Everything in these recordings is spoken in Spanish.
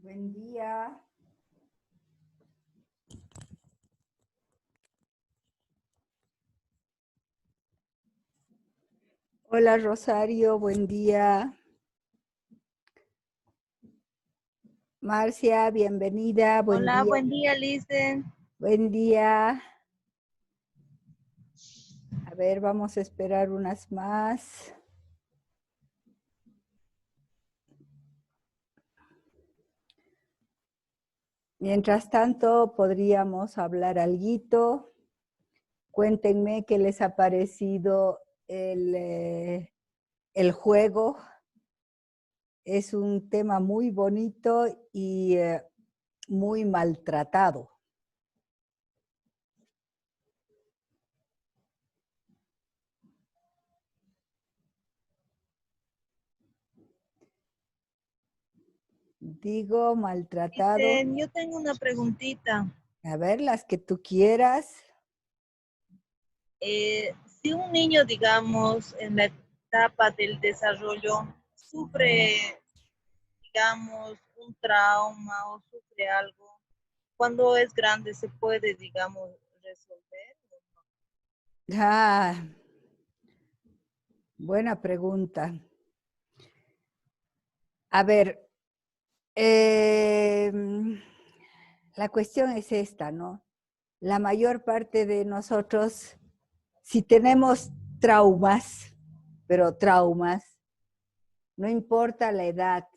Buen día. Hola Rosario, buen día. Marcia, bienvenida, buen Hola, día. buen día, Listen. Buen día. A ver, vamos a esperar unas más. Mientras tanto, podríamos hablar alguito. Cuéntenme qué les ha parecido el juego. Es un tema muy bonito y muy maltratado. Digo maltratado. Listen, yo tengo una preguntita. A ver, las que tú quieras. Si un niño, digamos, en la etapa del desarrollo sufre, digamos, un trauma o sufre algo, cuando es grande se puede, digamos, resolver. Ah, buena pregunta. A ver, eh, la cuestión es esta, ¿no? La mayor parte de nosotros, si tenemos traumas, pero traumas, no importa la edad,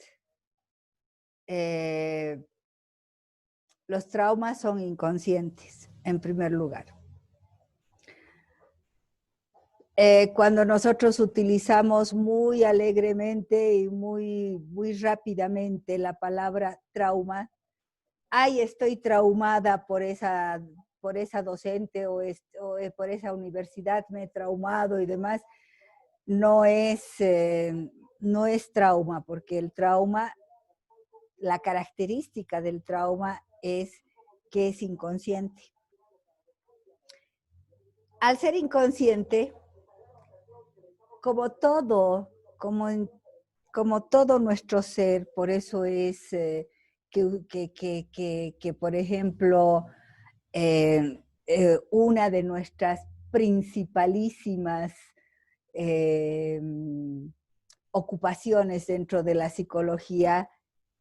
eh, los traumas son inconscientes, en primer lugar. Cuando nosotros utilizamos muy alegremente y muy rápidamente la palabra trauma, ay, estoy traumada por esa docente o por esa universidad, me he traumado y demás, no no es trauma, porque el trauma, la característica del trauma es que es inconsciente. Al ser inconsciente, como todo, como todo nuestro ser, por eso es que por ejemplo, una de nuestras principalísimas eh, ocupaciones dentro de la psicología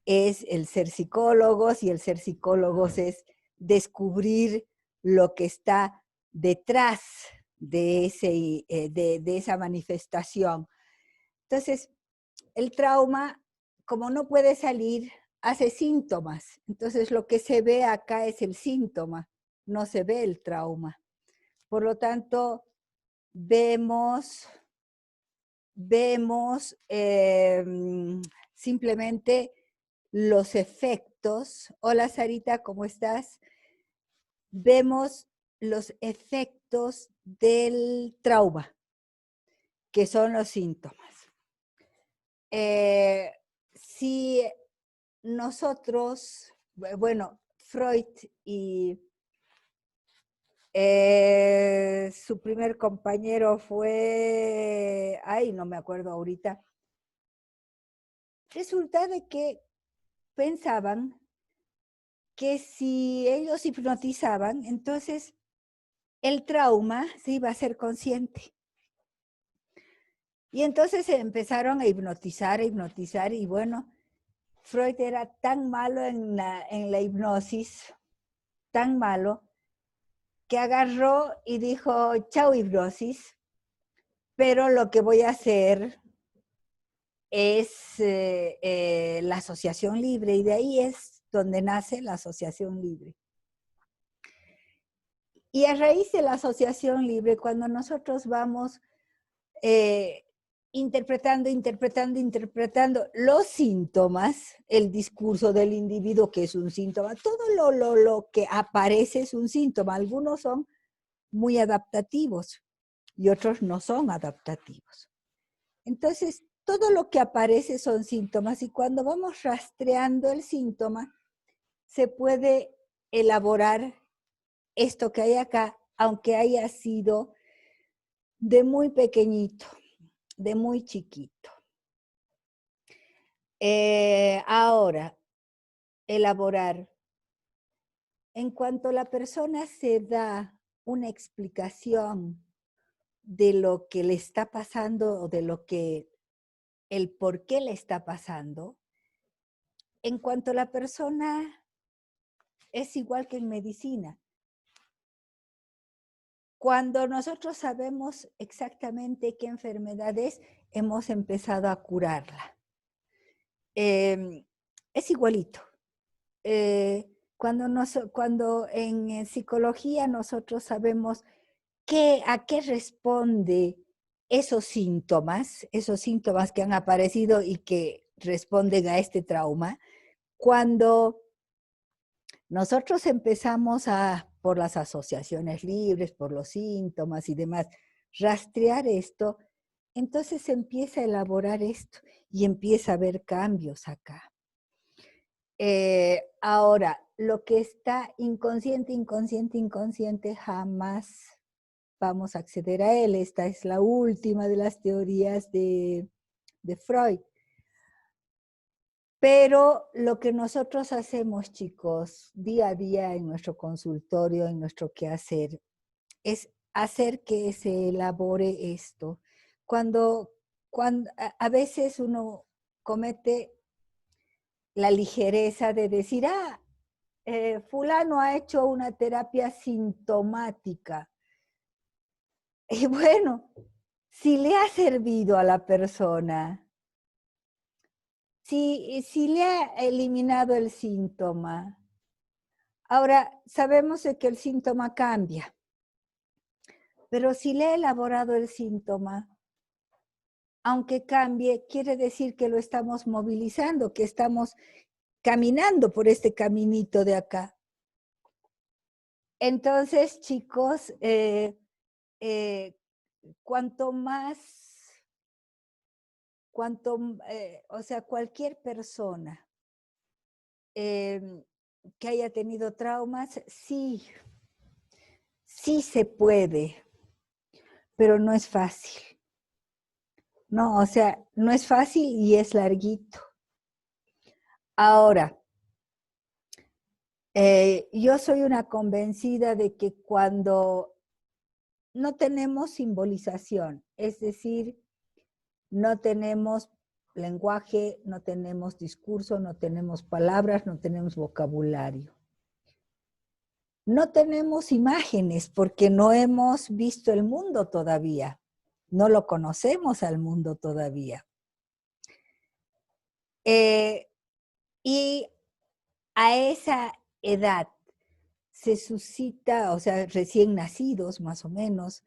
es el ser psicólogos, y el ser psicólogos es descubrir lo que está detrás de esa manifestación. Entonces, el trauma, como no puede salir, hace síntomas. Entonces, lo que se ve acá es el síntoma, no se ve el trauma. Por lo tanto, vemos simplemente los efectos. Hola Sarita, ¿cómo estás? Vemos los efectos del trauma, que son los síntomas. Si nosotros, bueno, Freud y su primer compañero fue, ay, no me acuerdo ahorita, resulta de que pensaban que si ellos hipnotizaban, entonces el trauma se iba a hacer consciente. Y entonces se empezaron a hipnotizar, y bueno, Freud era tan malo en la hipnosis, tan malo, que agarró y dijo, chao hipnosis, pero lo que voy a hacer es la asociación libre, y de ahí es donde nace la asociación libre. Y a raíz de la asociación libre, cuando nosotros vamos interpretando los síntomas, el discurso del individuo, que es un síntoma, todo lo que aparece es un síntoma. Algunos son muy adaptativos y otros no son adaptativos. Entonces, todo lo que aparece son síntomas, y cuando vamos rastreando el síntoma, se puede elaborar esto que hay acá, aunque haya sido de muy pequeñito, de muy chiquito. Ahora, elaborar. En cuanto la persona se da una explicación de lo que le está pasando o de lo que, el por qué le está pasando, en cuanto la persona es igual que en medicina. Cuando nosotros sabemos exactamente qué enfermedad es, hemos empezado a curarla. Es igualito. Cuando en psicología nosotros sabemos a qué responde esos síntomas que han aparecido y que responden a este trauma, cuando nosotros empezamos por las asociaciones libres, por los síntomas y demás, rastrear esto, entonces se empieza a elaborar esto y empieza a haber cambios acá. Ahora, lo que está inconsciente, jamás vamos a acceder a él. Esta es la última de las teorías de Freud. Pero lo que nosotros hacemos, chicos, día a día en nuestro consultorio, en nuestro quehacer, es hacer que se elabore esto. Cuando a veces uno comete la ligereza de decir, fulano ha hecho una terapia sintomática. Y bueno, si le ha servido a la persona, si le ha eliminado el síntoma, ahora sabemos de que el síntoma cambia, pero si le ha elaborado el síntoma, aunque cambie, quiere decir que lo estamos movilizando, que estamos caminando por este caminito de acá. Entonces, chicos, cuanto más, o sea, cualquier persona que haya tenido traumas, sí se puede, pero no es fácil. No, o sea, no es fácil y es larguito. Ahora, yo soy una convencida de que cuando no tenemos simbolización, es decir, no tenemos lenguaje, no tenemos discurso, no tenemos palabras, no tenemos vocabulario. No tenemos imágenes porque no hemos visto el mundo todavía. No lo conocemos al mundo todavía. Y a esa edad se suscita, o sea, recién nacidos más o menos,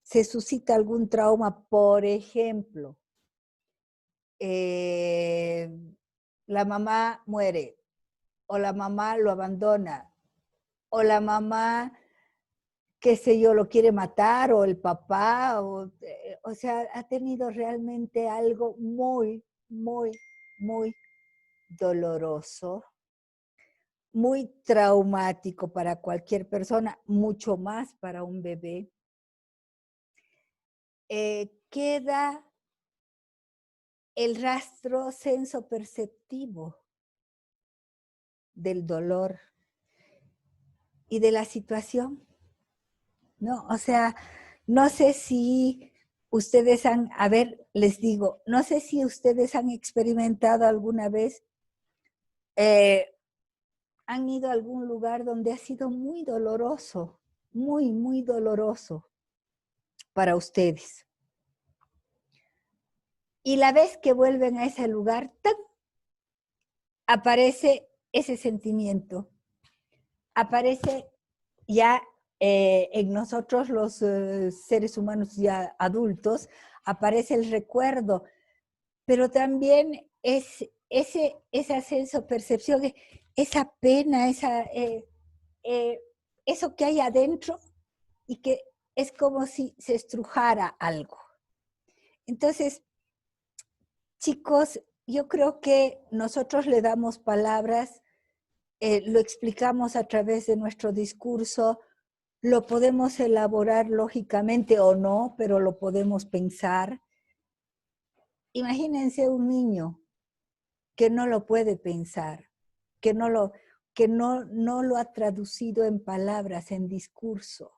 se suscita algún trauma, por ejemplo, la mamá muere, o la mamá lo abandona, o la mamá, qué sé yo, lo quiere matar, o el papá, o sea, ha tenido realmente algo muy, muy, muy doloroso, muy traumático para cualquier persona, mucho más para un bebé. Queda el rastro sensoperceptivo del dolor y de la situación, ¿no? O sea, no sé si ustedes les digo, no sé si ustedes han experimentado alguna vez, han ido a algún lugar donde ha sido muy doloroso, muy, muy doloroso para ustedes. Y la vez que vuelven a ese lugar, ¡tan!, aparece ese sentimiento, aparece ya en nosotros los seres humanos ya adultos, aparece el recuerdo, pero también es esa senso-percepción, esa pena, eso que hay adentro y que es como si se estrujara algo. Entonces, chicos, yo creo que nosotros le damos palabras, lo explicamos a través de nuestro discurso, lo podemos elaborar lógicamente o no, pero lo podemos pensar. Imagínense un niño que no lo puede pensar, que no lo ha traducido en palabras, en discurso.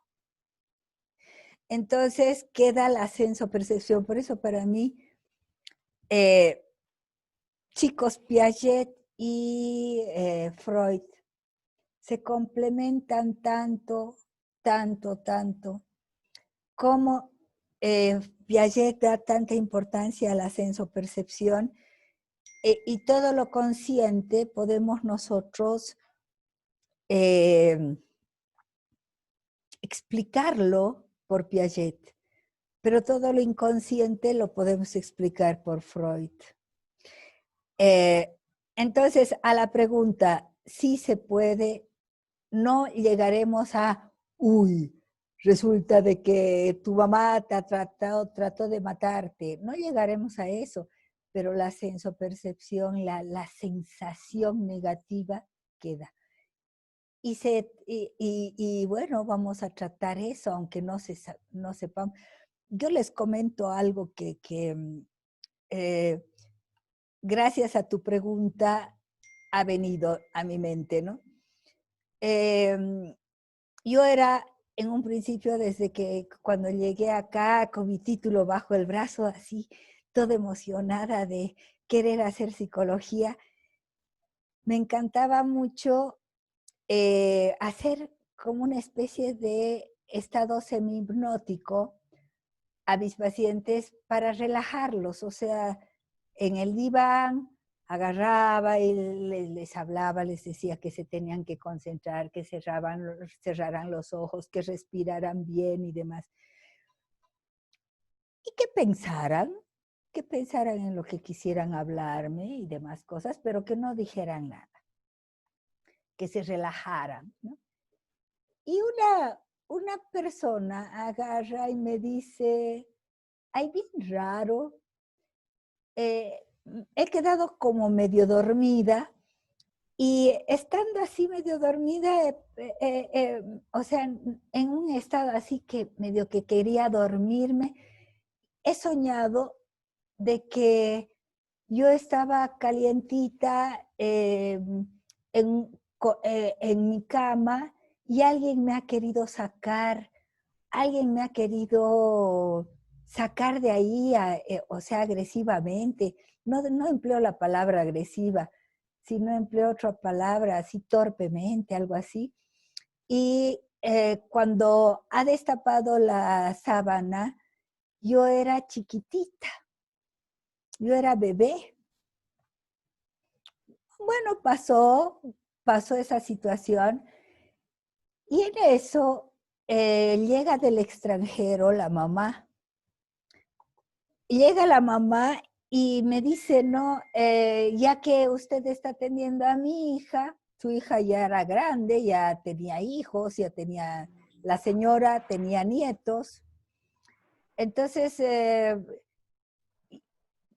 Entonces queda la senso-percepción. Por eso para mí, chicos, Piaget y Freud se complementan tanto, como Piaget da tanta importancia a la senso-percepción, y todo lo consciente podemos nosotros explicarlo por Piaget, pero todo lo inconsciente lo podemos explicar por Freud. Entonces, a la pregunta, si se puede, no llegaremos a, uy, resulta de que tu mamá te ha trató de matarte. No llegaremos a eso, pero la sensopercepción, la sensación negativa queda. Y bueno, vamos a tratar eso, aunque no sepamos. Yo les comento algo que gracias a tu pregunta ha venido a mi mente, ¿no? Yo era en un principio, desde que cuando llegué acá con mi título bajo el brazo, así, toda emocionada de querer hacer psicología, me encantaba mucho hacer como una especie de estado semi-hipnótico a mis pacientes para relajarlos, o sea, en el diván agarraba y les hablaba, les decía que se tenían que concentrar, que cerraran los ojos, que respiraran bien y demás. Y que pensaran en lo que quisieran hablarme y demás cosas, pero que no dijeran nada, que se relajaran, ¿no? Y una persona agarra y me dice, ay, bien raro, he quedado como medio dormida, y estando así medio dormida, o sea, en un estado así que medio que quería dormirme, he soñado de que yo estaba calientita en mi cama, y alguien me ha querido sacar de ahí, o sea, agresivamente. No empleo la palabra agresiva, sino empleo otra palabra, así torpemente, algo así. Y cuando ha destapado la sábana, yo era chiquitita, yo era bebé. Bueno, pasó esa situación, y en eso llega del extranjero la mamá. Llega la mamá y me dice, no, ya que usted está atendiendo a mi hija, su hija ya era grande, ya tenía hijos, la señora tenía nietos. Entonces,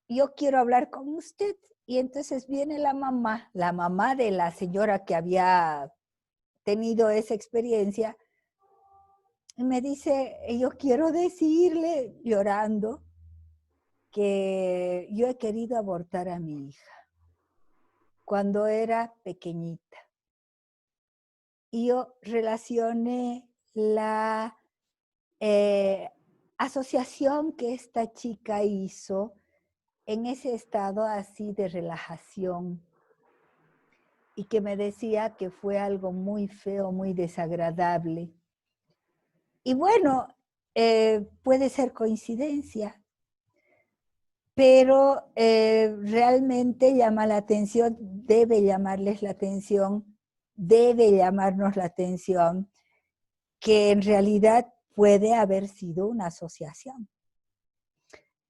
yo quiero hablar con usted. Y entonces viene la mamá de la señora que había tenido esa experiencia, y me dice, yo quiero decirle, llorando, que yo he querido abortar a mi hija cuando era pequeñita. Y yo relacioné la asociación que esta chica hizo en ese estado así de relajación, y que me decía que fue algo muy feo, muy desagradable. Y bueno, puede ser coincidencia, pero realmente llama la atención, debe llamarles la atención, debe llamarnos la atención, que en realidad puede haber sido una asociación.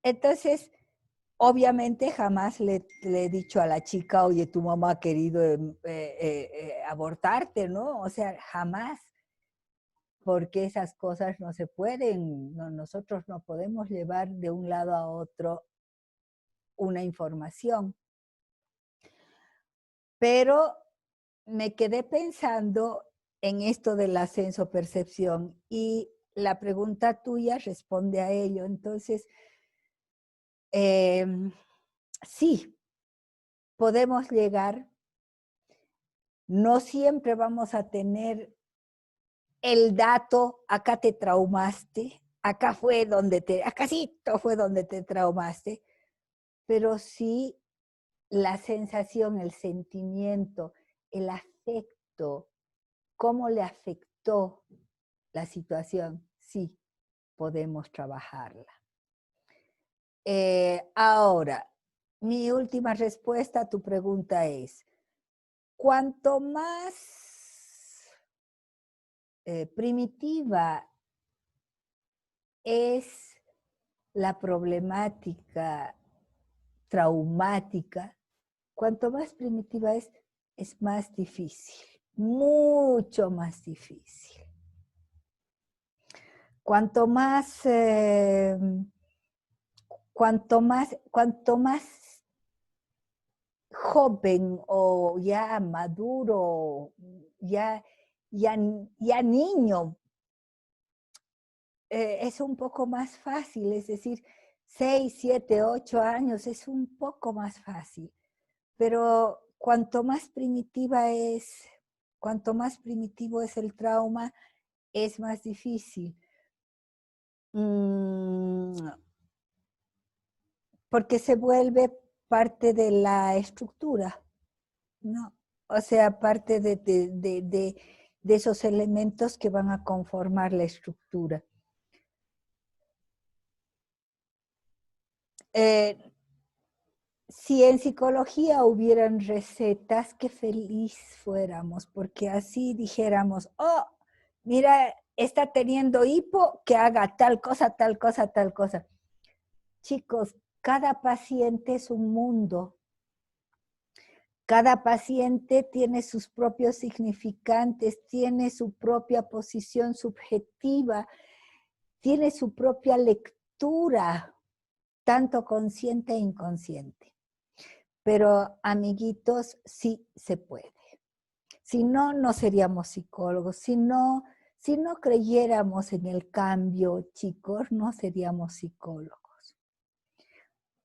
Entonces, obviamente jamás le he dicho a la chica, oye, tu mamá ha querido abortarte, ¿no? O sea, jamás, porque esas cosas no se pueden, nosotros no podemos llevar de un lado a otro una información. Pero me quedé pensando en esto de la sensopercepción, y la pregunta tuya responde a ello. Entonces, sí, podemos llegar No siempre vamos a tener el dato, acá te traumaste, acá fue donde acácito fue donde te traumaste, pero sí la sensación, el sentimiento, el afecto, cómo le afectó la situación, sí podemos trabajarla. Ahora, mi última respuesta a tu pregunta es, cuanto más primitiva es la problemática traumática, cuanto más primitiva es más difícil, mucho más difícil. Cuanto más joven o ya maduro, ya niño, es un poco más fácil, es decir, 6, 7, 8 años es un poco más fácil, pero cuanto más primitivo es el trauma, es más difícil. Porque se vuelve parte de la estructura, ¿no? O sea, parte de esos elementos que van a conformar la estructura. Si en psicología hubieran recetas, qué feliz fuéramos, porque así dijéramos, oh, mira, está teniendo hipo, que haga tal cosa, tal cosa, tal cosa. Chicos, cada paciente es un mundo. Cada paciente tiene sus propios significantes, tiene su propia posición subjetiva, tiene su propia lectura, tanto consciente e inconsciente. Pero, amiguitos, sí se puede. Si no, no seríamos psicólogos. Si no creyéramos en el cambio, chicos, no seríamos psicólogos.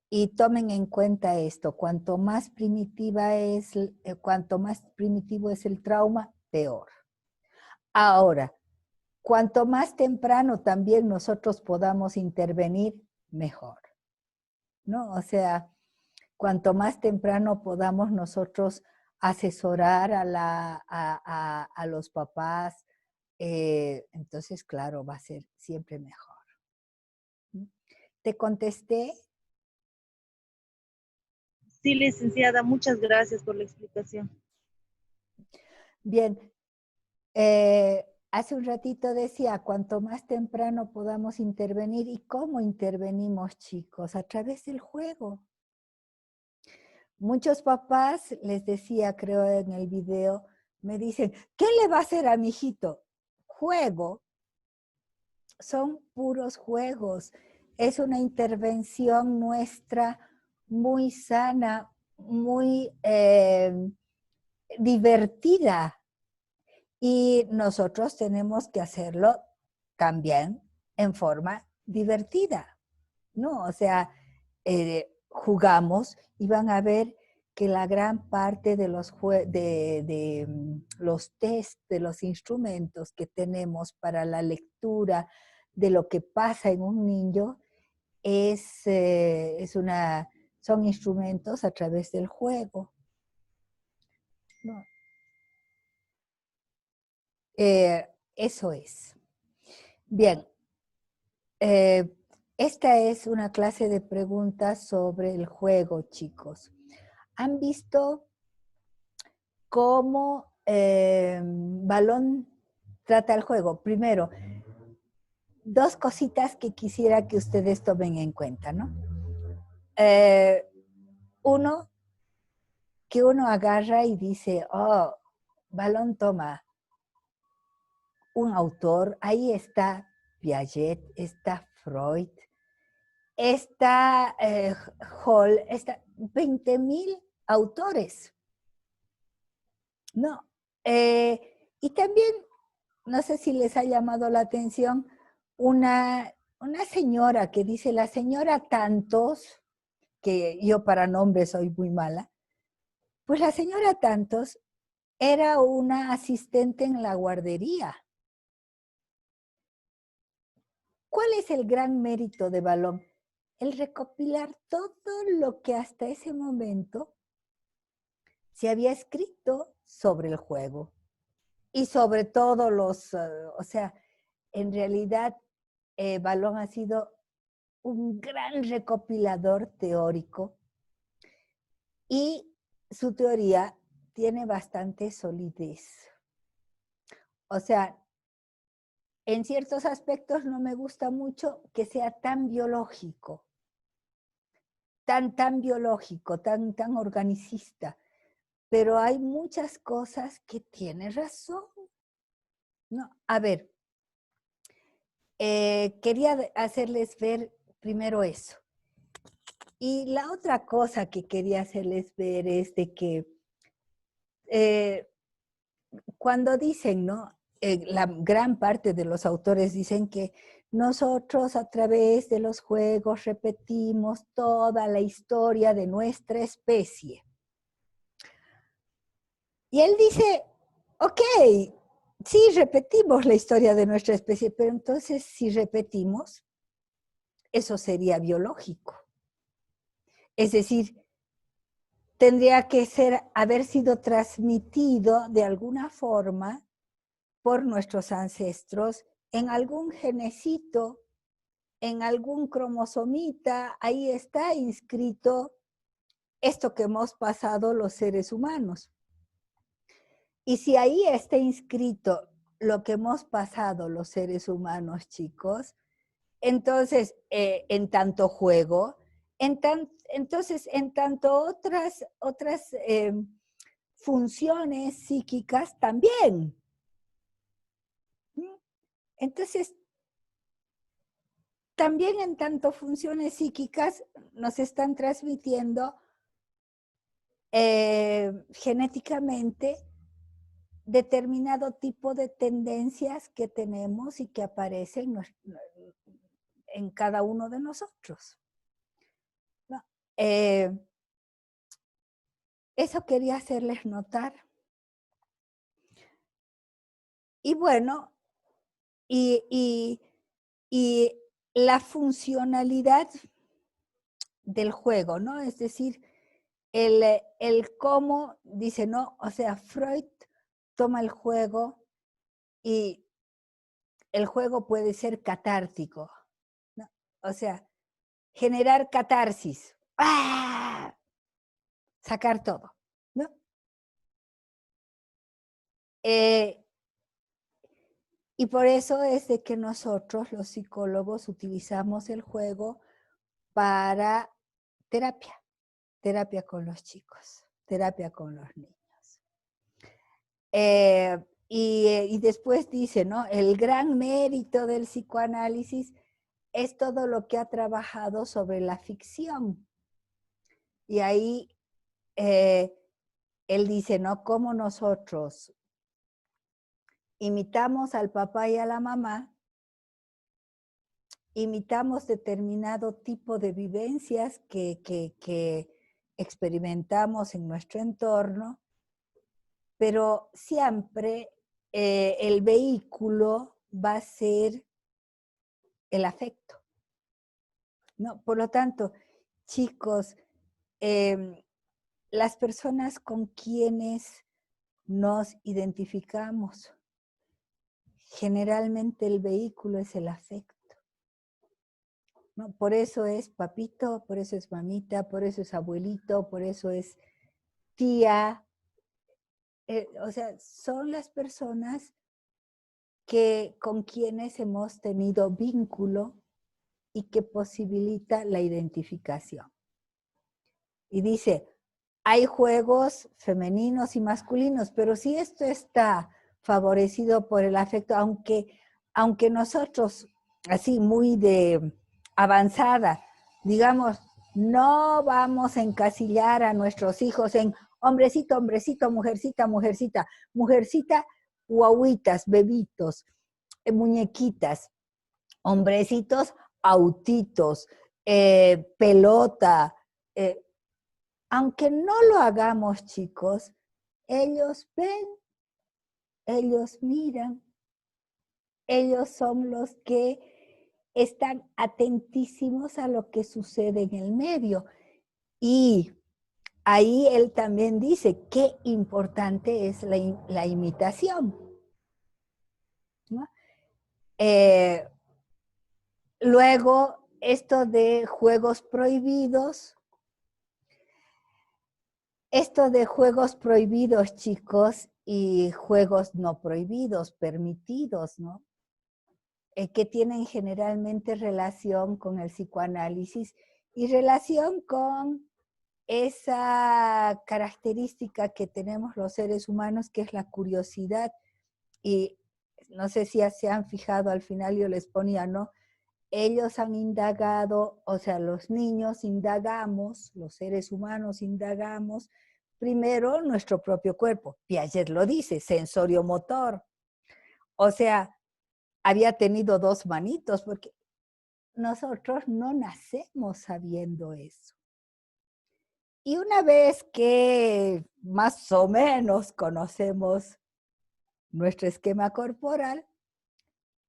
Y tomen en cuenta esto, cuanto más primitivo es el trauma, peor. Ahora, cuanto más temprano también nosotros podamos intervenir, mejor, ¿no? O sea, cuanto más temprano podamos nosotros asesorar a los papás, entonces, claro, va a ser siempre mejor. ¿Te contesté? Sí, licenciada, muchas gracias por la explicación. Bien. Hace un ratito decía, cuanto más temprano podamos intervenir. ¿Y cómo intervenimos, chicos? A través del juego. Muchos papás, les decía, creo en el video, me dicen, ¿qué le va a hacer a mi hijito? Juego. Son puros juegos. Es una intervención nuestra muy sana, muy divertida. Y nosotros tenemos que hacerlo también en forma divertida, ¿no? O sea, jugamos y van a ver que la gran parte de los los test, de los instrumentos que tenemos para la lectura de lo que pasa en un niño son instrumentos a través del juego, ¿no? Eso es. Bien, esta es una clase de preguntas sobre el juego, chicos. ¿Han visto cómo Balón trata el juego? Primero, dos cositas que quisiera que ustedes tomen en cuenta, ¿no? Uno, que uno agarra y dice, oh, Balón toma un autor, ahí está Piaget, está Freud, está Hall, está 20,000 autores. No. Y también, no sé si les ha llamado la atención, una señora que dice, la señora tantos, que yo para nombres soy muy mala, pues la señora tantos era una asistente en la guardería. ¿Cuál es el gran mérito de Balón? El recopilar todo lo que hasta ese momento se había escrito sobre el juego. Y sobre todo o sea, en realidad Balón ha sido un gran recopilador teórico y su teoría tiene bastante solidez. O sea, en ciertos aspectos no me gusta mucho que sea tan biológico, tan biológico, tan organicista, pero hay muchas cosas que tiene razón. No, a ver, quería hacerles ver primero eso. Y la otra cosa que quería hacerles ver es de que cuando dicen, ¿no? La gran parte de los autores dicen que nosotros a través de los juegos repetimos toda la historia de nuestra especie. Y él dice, ok, sí, repetimos la historia de nuestra especie, pero entonces si repetimos, eso sería biológico. Es decir, tendría que haber sido transmitido de alguna forma por nuestros ancestros en algún genecito, en algún cromosomita, ahí está inscrito esto que hemos pasado los seres humanos. Y si ahí está inscrito lo que hemos pasado los seres humanos, chicos, entonces, en tanto juego, entonces, en tanto otras funciones psíquicas también. Entonces, también en tanto funciones psíquicas nos están transmitiendo genéticamente determinado tipo de tendencias que tenemos y que aparecen en cada uno de nosotros. ¿No? Eso quería hacerles notar. Y bueno, y la funcionalidad del juego, ¿no? Es decir, el cómo, dice, no, o sea, Freud toma el juego y el juego puede ser catártico, ¿no? O sea, generar catarsis, ¡ah! Sacar todo, ¿no? Y por eso es de que nosotros, los psicólogos, utilizamos el juego para terapia con los chicos, terapia con los niños. Y después dice, ¿no? El gran mérito del psicoanálisis es todo lo que ha trabajado sobre la ficción. Y ahí él dice, ¿no? Cómo nosotros imitamos al papá y a la mamá, imitamos determinado tipo de vivencias que experimentamos en nuestro entorno, pero siempre el vehículo va a ser el afecto, ¿no? Por lo tanto, chicos, las personas con quienes nos identificamos, generalmente el vehículo es el afecto, ¿no? Por eso es papito, por eso es mamita, por eso es abuelito, por eso es tía. O sea, son las personas con quienes hemos tenido vínculo y que posibilita la identificación. Y dice, hay juegos femeninos y masculinos, pero si esto está favorecido por el afecto, aunque nosotros, así muy de avanzada, digamos, no vamos a encasillar a nuestros hijos en hombrecito, hombrecito, mujercita, mujercita, mujercita, guaguitas, bebitos, muñequitas, hombrecitos, autitos, pelota. Aunque no lo hagamos, chicos, Ellos ven, ellos miran, ellos son los que están atentísimos a lo que sucede en el medio. Y ahí él también dice qué importante es la imitación, ¿no? Luego, esto de juegos prohibidos, chicos, y juegos no prohibidos, permitidos, ¿no? Que tienen generalmente relación con el psicoanálisis y relación con esa característica que tenemos los seres humanos, que es la curiosidad. Y no sé si se han fijado, al final yo les ponía, ¿no? Ellos han indagado, o sea, los niños indagamos, los seres humanos indagamos, primero nuestro propio cuerpo. Piaget lo dice, sensorio-motor. O sea, había tenido 2 manitos, porque nosotros no nacemos sabiendo eso. Y una vez que más o menos conocemos nuestro esquema corporal,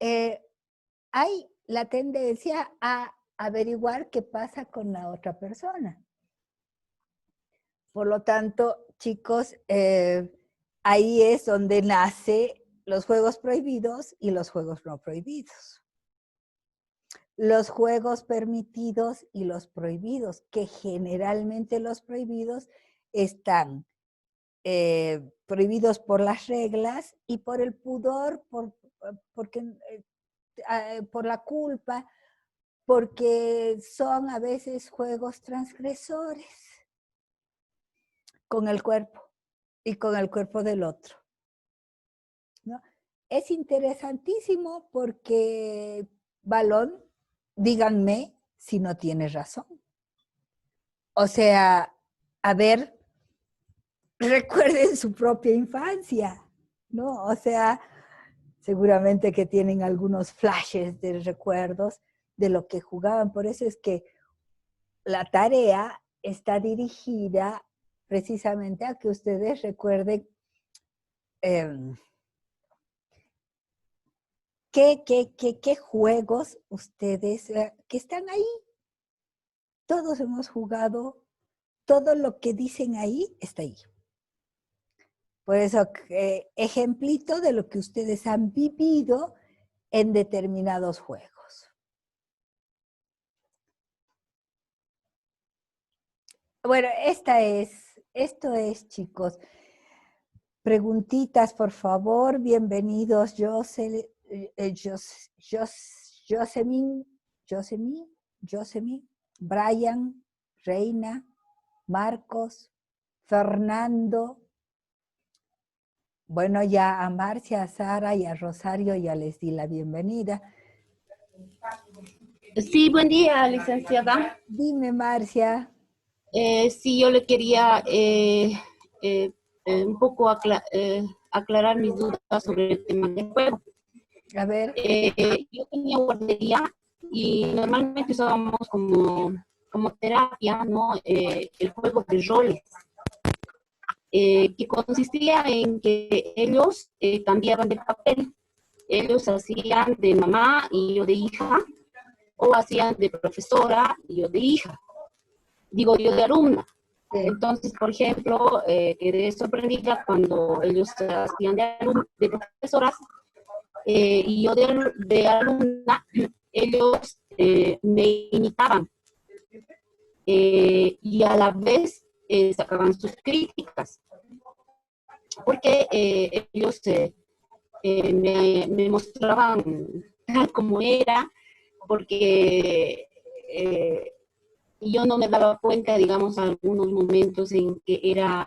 hay la tendencia a averiguar qué pasa con la otra persona. Por lo tanto, chicos, ahí es donde nace los juegos prohibidos y los juegos no prohibidos. Los juegos permitidos y los prohibidos, que generalmente los prohibidos están prohibidos por las reglas y por el pudor, por la culpa, porque son a veces juegos transgresores con el cuerpo y con el cuerpo del otro, ¿no? Es interesantísimo porque, Balón, díganme si no tiene razón. O sea, a ver, recuerden su propia infancia, ¿no? O sea, seguramente que tienen algunos flashes de recuerdos de lo que jugaban. Por eso es que la tarea está dirigida precisamente a que ustedes recuerden qué juegos ustedes que están ahí. Todos hemos jugado, todo lo que dicen ahí está ahí. Por eso, ejemplito de lo que ustedes han vivido en determinados juegos. Bueno, esto es, chicos. Preguntitas, por favor. Bienvenidos, Josemín, Brian, Reina, Marcos, Fernando. Bueno, ya a Marcia, a Sara y a Rosario ya les di la bienvenida. Sí, buen día, licenciada. Dime, Marcia. Sí, yo le quería un poco aclarar mis dudas sobre el tema del juego. A ver. Yo tenía guardería y normalmente usábamos como terapia, ¿no? El juego de roles, que consistía en que ellos cambiaban de papel. Ellos hacían de mamá y yo de hija, o hacían de profesora y yo de hija. Digo yo de alumna. Entonces, por ejemplo, quedé sorprendida cuando ellos hacían de profesoras y yo de alumna, ellos me imitaban y a la vez sacaban sus críticas, porque ellos me mostraban tal como era, porque yo no me daba cuenta, digamos, algunos momentos en que era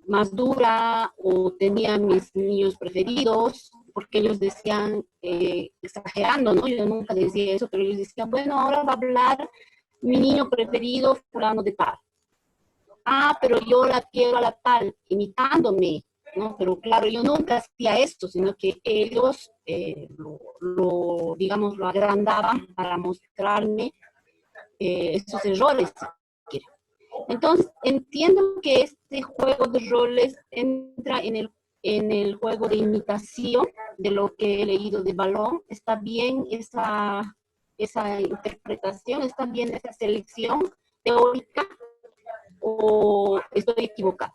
más dura o tenía mis niños preferidos, porque ellos decían, exagerando, ¿no? Yo nunca decía eso, pero ellos decían, bueno, ahora va a hablar mi niño preferido, fulano de tal. Ah, pero yo la quiero a la tal, imitándome, ¿no? Pero claro, yo nunca hacía esto, sino que ellos digamos, lo agrandaban para mostrarme esos errores. Entonces, entiendo que este juego de roles entra en el juego de imitación de lo que he leído de Balón. ¿Está bien esa interpretación? ¿Está bien esa selección teórica? ¿O estoy equivocada?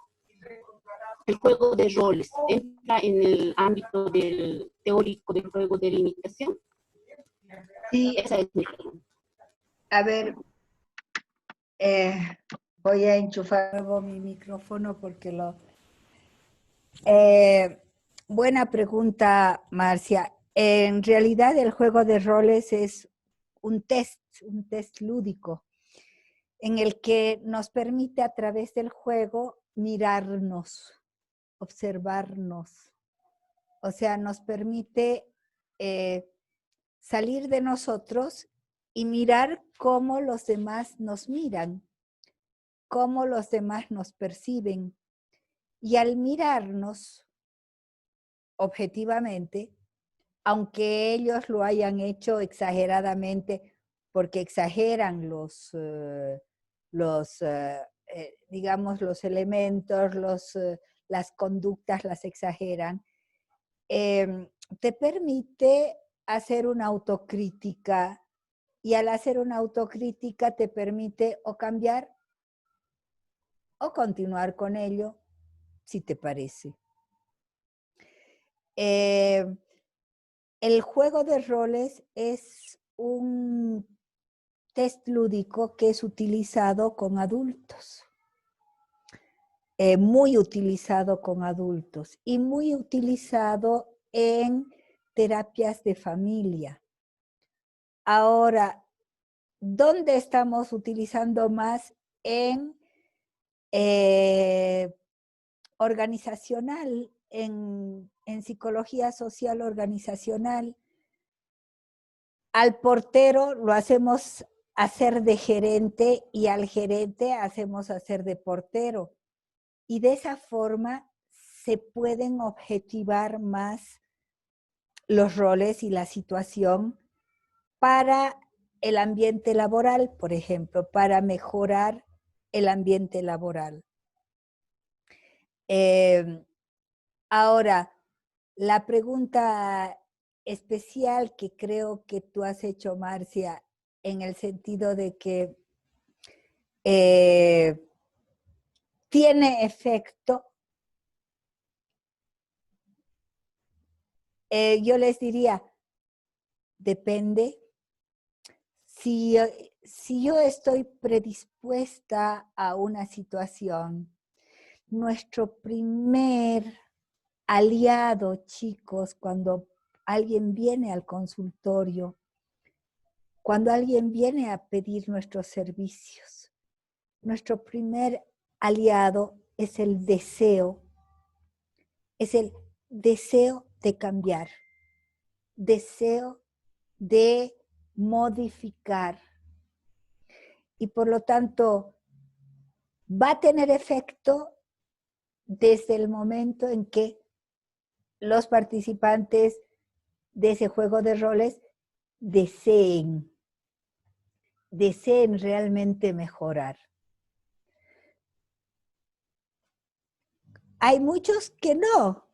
El juego de roles entra en el ámbito del teórico del juego de la imitación. Sí, Esa es mi pregunta. a ver, voy a enchufar de nuevo mi micrófono porque buena pregunta, Marcia. En realidad el juego de roles es un test lúdico, en el que nos permite a través del juego mirarnos, observarnos. O sea, nos permite salir de nosotros y mirar cómo los demás nos miran, cómo los demás nos perciben. Y al mirarnos objetivamente, aunque ellos lo hayan hecho exageradamente, porque exageran digamos, los elementos, las conductas las exageran, te permite hacer una autocrítica, y al hacer una autocrítica te permite o cambiar o continuar con ello, si te parece. El juego de roles es un test lúdico que es utilizado con adultos, muy utilizado con adultos y muy utilizado en terapias de familia. Ahora, ¿dónde estamos utilizando más? En organizacional, en psicología social organizacional. Al portero lo hacemos hacer de gerente y al gerente hacemos hacer de portero. Y de esa forma se pueden objetivar más los roles y la situación para el ambiente laboral, por ejemplo, para mejorar el ambiente laboral. Ahora, la pregunta especial que creo que tú has hecho, Marcia, en el sentido de que tiene efecto, yo les diría, depende. Si yo estoy predispuesta a una situación, nuestro primer aliado, chicos, cuando alguien viene al consultorio, cuando alguien viene a pedir nuestros servicios, nuestro primer aliado es el deseo de cambiar, deseo de modificar. Y por lo tanto, va a tener efecto desde el momento en que los participantes de ese juego de roles deseen realmente mejorar. Hay muchos que no.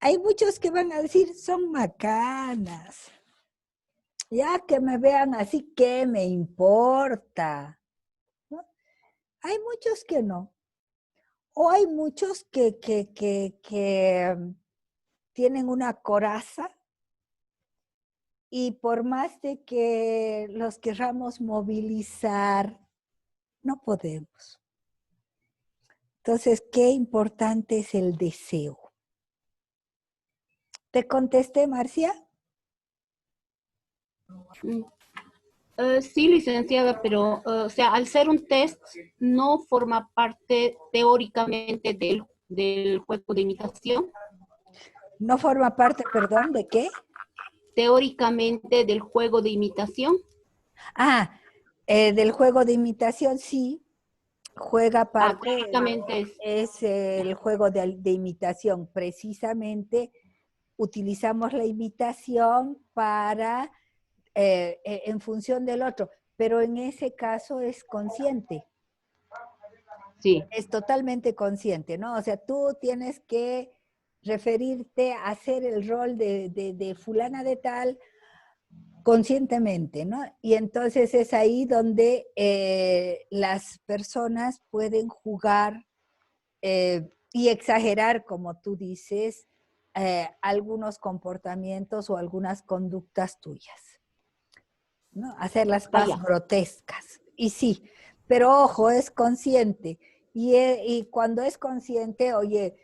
Hay muchos que van a decir, son macanas. Ya que me vean así, ¿qué me importa? ¿No? Hay muchos que no. O hay muchos que tienen una coraza y por más de que los querramos movilizar, no podemos. Entonces, qué importante es el deseo. ¿Te contesté, Marcia? Sí, licenciada, pero, o sea, al ser un test, no forma parte teóricamente del juego de imitación. ¿No forma parte, perdón, de qué? Teóricamente del juego de imitación. Del juego de imitación, sí. Juega parte, Teóricamente es el juego de imitación. Precisamente utilizamos la imitación para, en función del otro, pero en ese caso es consciente. Sí, es totalmente consciente, ¿no? O sea, tú tienes que referirte a hacer el rol de fulana de tal conscientemente, ¿no? Y entonces es ahí donde las personas pueden jugar y exagerar, como tú dices, algunos comportamientos o algunas conductas tuyas, ¿no? Hacerlas más ya. grotescas. Y sí, pero ojo, es consciente. Y cuando es consciente, oye,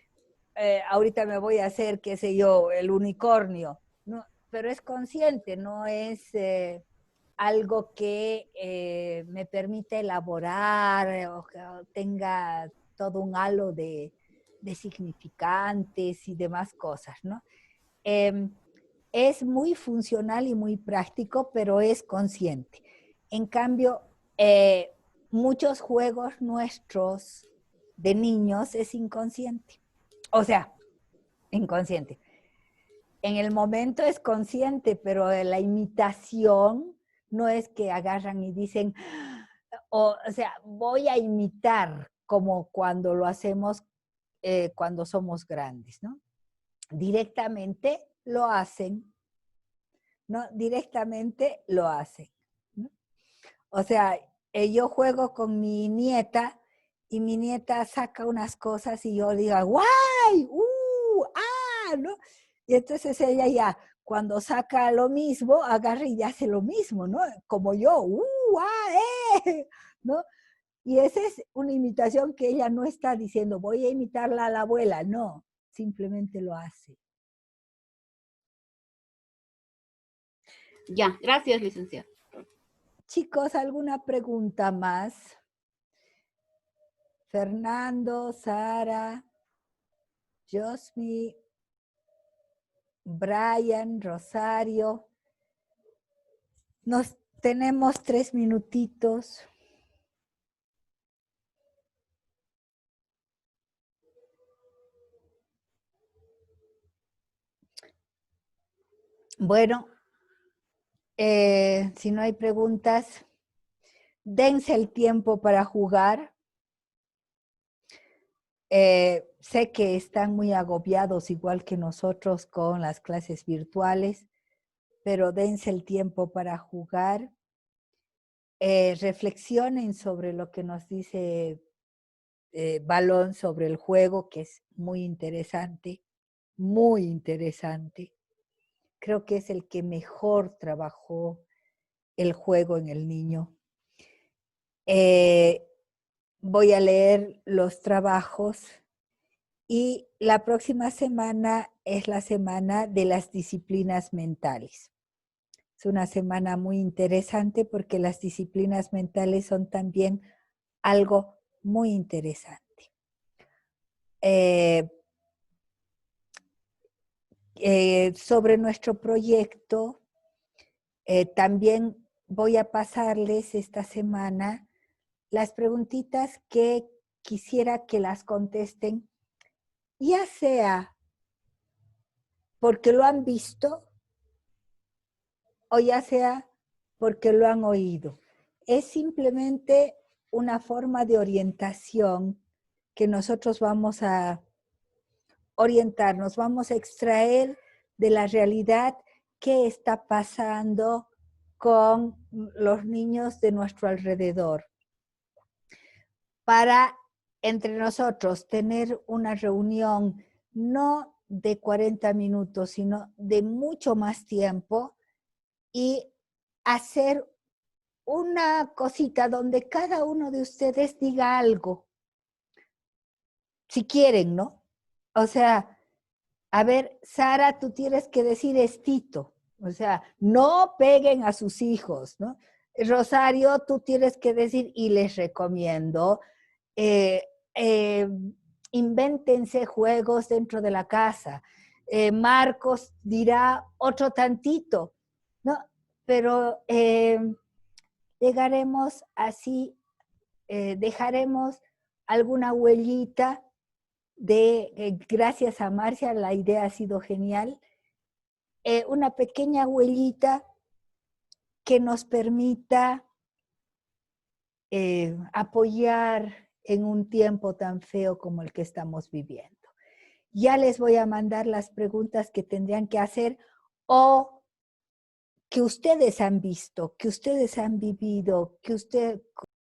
ahorita me voy a hacer, qué sé yo, el unicornio, ¿no? Pero es consciente, no es algo que me permite elaborar o que tenga todo un halo de significantes y demás cosas, ¿no? Eh, es muy funcional y muy práctico, pero es consciente. En cambio, eh, muchos juegos nuestros de niños es inconsciente. O sea, inconsciente. En el momento es consciente, pero la imitación no es que agarran y dicen, o sea, voy a imitar como cuando lo hacemos cuando somos grandes, ¿no? Directamente lo hacen, ¿no? Directamente lo hacen, ¿no? O sea, yo juego con mi nieta y mi nieta saca unas cosas y yo digo, ¡guay! ¿No? Y entonces ella ya, cuando saca lo mismo, agarra y hace lo mismo, ¿no? Como yo, ¿no? Y esa es una imitación que ella no está diciendo, voy a imitarla a la abuela, no, simplemente lo hace. Ya, gracias, licenciada. Chicos, ¿alguna pregunta más? Fernando, Sara, Josmi, Brian, Rosario. Nos tenemos 3 minutitos. Bueno, si no hay preguntas, dense el tiempo para jugar. Sé que están muy agobiados, igual que nosotros, con las clases virtuales, pero dense el tiempo para jugar. Reflexionen sobre lo que nos dice Balón sobre el juego, que es muy interesante, muy interesante. Creo que es el que mejor trabajó el juego en el niño. Voy a leer los trabajos y la próxima semana es la semana de las disciplinas mentales. Es una semana muy interesante porque las disciplinas mentales son también algo muy interesante. Sobre nuestro proyecto, también voy a pasarles esta semana las preguntitas que quisiera que las contesten, ya sea porque lo han visto o ya sea porque lo han oído. Es simplemente una forma de orientación que nosotros vamos a orientarnos, vamos a extraer de la realidad qué está pasando con los niños de nuestro alrededor, para entre nosotros tener una reunión no de 40 minutos, sino de mucho más tiempo y hacer una cosita donde cada uno de ustedes diga algo, si quieren, ¿no? O sea, a ver, Sara, tú tienes que decir estito, o sea, no peguen a sus hijos, ¿no? Rosario, tú tienes que decir, y les recomiendo, eh, eh, invéntense juegos dentro de la casa. Marcos dirá otro tantito, ¿no? Pero llegaremos así, dejaremos alguna huellita de, gracias a Marcia, la idea ha sido genial, una pequeña huellita que nos permita apoyar en un tiempo tan feo como el que estamos viviendo. Ya les voy a mandar las preguntas que tendrían que hacer o que ustedes han visto, que ustedes han vivido,